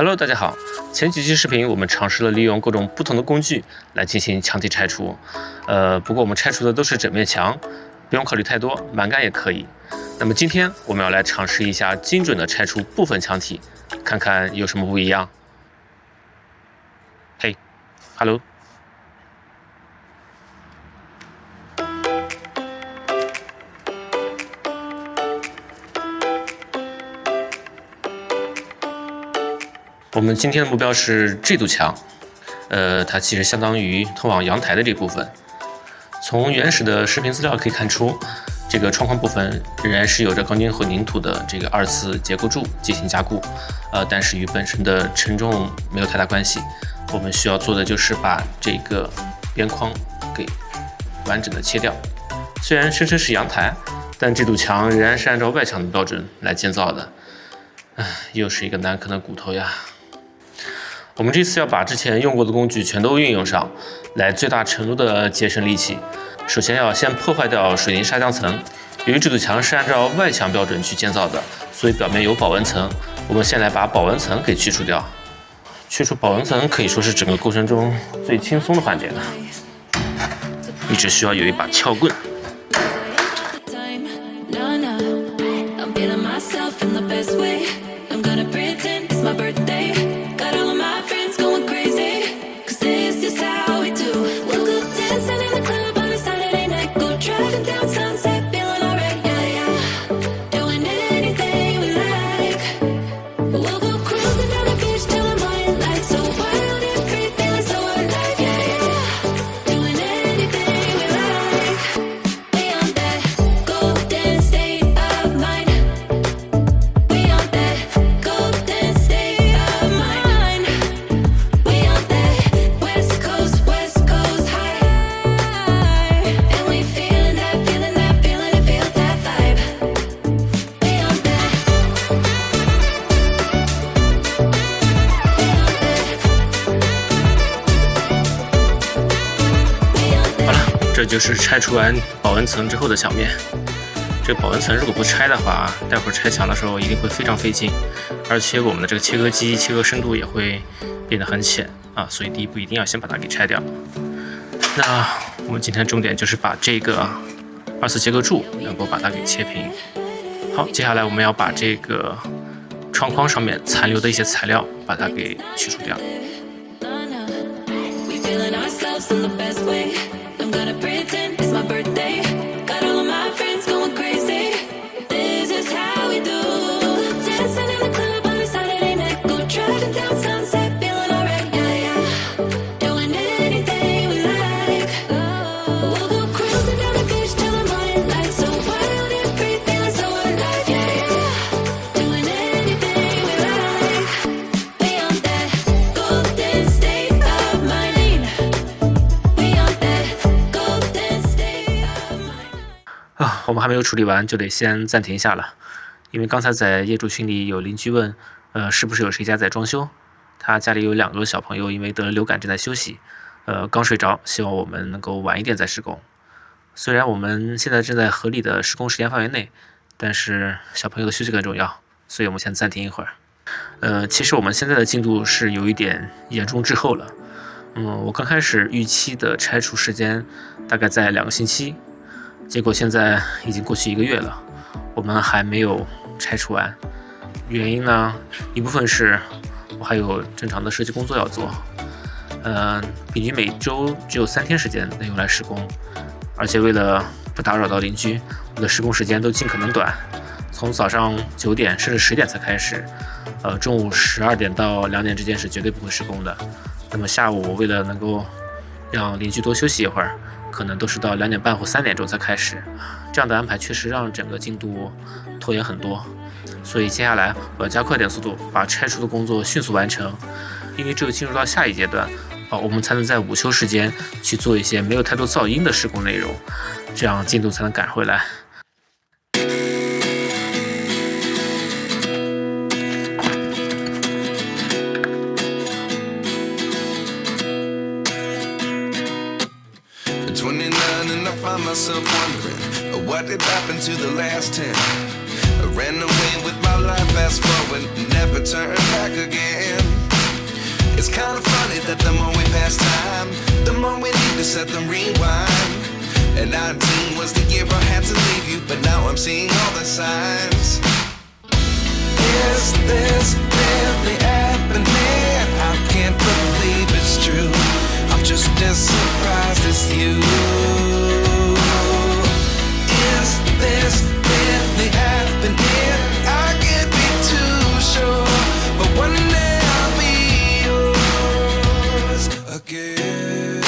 Hello， 大家好。前几期视频我们尝试了利用各种不同的工具来进行墙体拆除，不过我们拆除的都是整面墙，不用考虑太多，蛮干也可以。那么今天我们要来尝试一下精准的拆除部分墙体，看看有什么不一样。嘿 ，Hello。我们今天的目标是这堵墙，它其实相当于通往阳台的这部分。从原始的视频资料可以看出，这个窗框部分仍然是有着钢筋混凝土的这个2次结构柱进行加固，但是与本身的承重没有太大关系。我们需要做的就是把这个边框给完整的切掉。虽然声称是阳台，但这堵墙仍然是按照外墙的标准来建造的。又是一个难啃的骨头呀。我们这次要把之前用过的工具全都运用上来，最大程度的节省力气。首先要先破坏掉水泥砂浆层，由于这堵墙是按照外墙标准去建造的，所以表面有保温层。我们先来把保温层给去除掉。去除保温层可以说是整个过程中最轻松的环节了。你只需要有一把撬棍。这就是拆除完保温层之后的墙面。这个保温层如果不拆的话，待会儿拆墙的时候一定会非常费劲，而且我们的这个切割机切割深度也会变得很浅啊，所以第一步一定要先把它给拆掉。那我们今天重点就是把这个2次结构柱能够把它给切平。好，接下来我们要把这个窗框上面残留的一些材料把它给去除掉。我们还没有处理完，就得先暂停一下了，因为刚才在业主群里有邻居问，是不是有谁家在装修？他家里有2个小朋友，因为得了流感正在休息，刚睡着，希望我们能够晚一点再施工。虽然我们现在正在合理的施工时间范围内，但是小朋友的休息更重要，所以我们先暂停一会儿。其实我们现在的进度是有一点严重滞后了。我刚开始预期的拆除时间大概在2个星期。结果现在已经过去1个月了，我们还没有拆除完。原因呢，一部分是我还有正常的设计工作要做，平均每周只有3天时间能用来施工，而且为了不打扰到邻居，我的施工时间都尽可能短，从早上9点甚至10点才开始，中午12点到2点之间是绝对不会施工的。那么下午为了能够让邻居多休息一会儿，可能都是到2点半或3点钟才开始，这样的安排确实让整个进度拖延很多。所以接下来我要加快点速度，把拆除的工作迅速完成，因为只有进入到下一阶段，我们才能在午休时间去做一些没有太多噪音的施工内容，这样进度才能赶回来。find myself wondering what did happen to the last 10. I ran away with my life, fast forward, never turn back again. that the more we pass time, the more we need to set them rewind. And 19 was the year I had to leave you, but now I'm seeing all the signs. Is this really happening? I can't believe it's true. I'm just as surprised as you. Is this really happening? I can't be too sure, but one day I'll be yours again.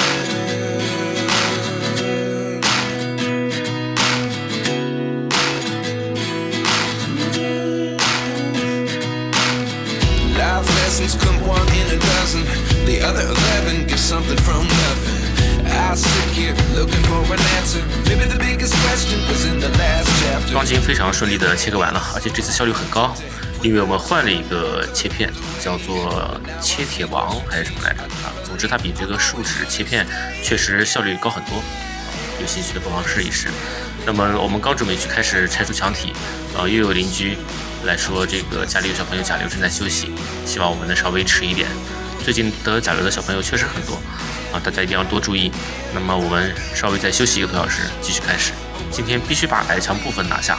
Life lessons come one in a dozen. The other 11 get something from nothing. I sit here looking for an answer. Maybe the biggest question was in the last chapter. 钢筋非常顺利的切割完了，而且这次效率很高，因为我们换了一个切片，叫做切铁王还是什么来着啊？总之它比这个树脂切片确实效率高很多。有兴趣的不妨试一试。那么我们刚准备去开始拆除墙体，又有邻居来说这个家里有小朋友甲流正在休息，希望我们能稍微迟一点。最近得甲流的小朋友确实很多啊，大家一定要多注意。那么我们稍微再休息1个多小时，继续开始。今天必须把矮墙部分拿下。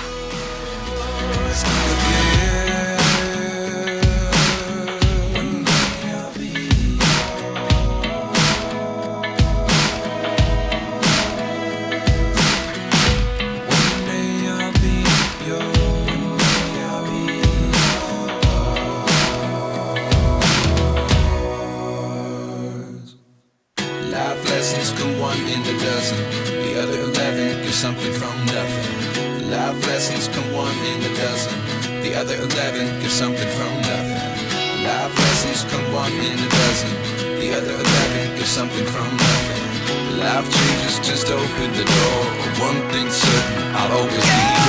Life lessons come one in a dozen. The other 11 give something from nothing. Life lessons come one in a dozen. The other 11 give something from nothing. Life lessons come one in a dozen. The other 11 give something from nothing. Life changes just open the door. One thing's certain, I'll always be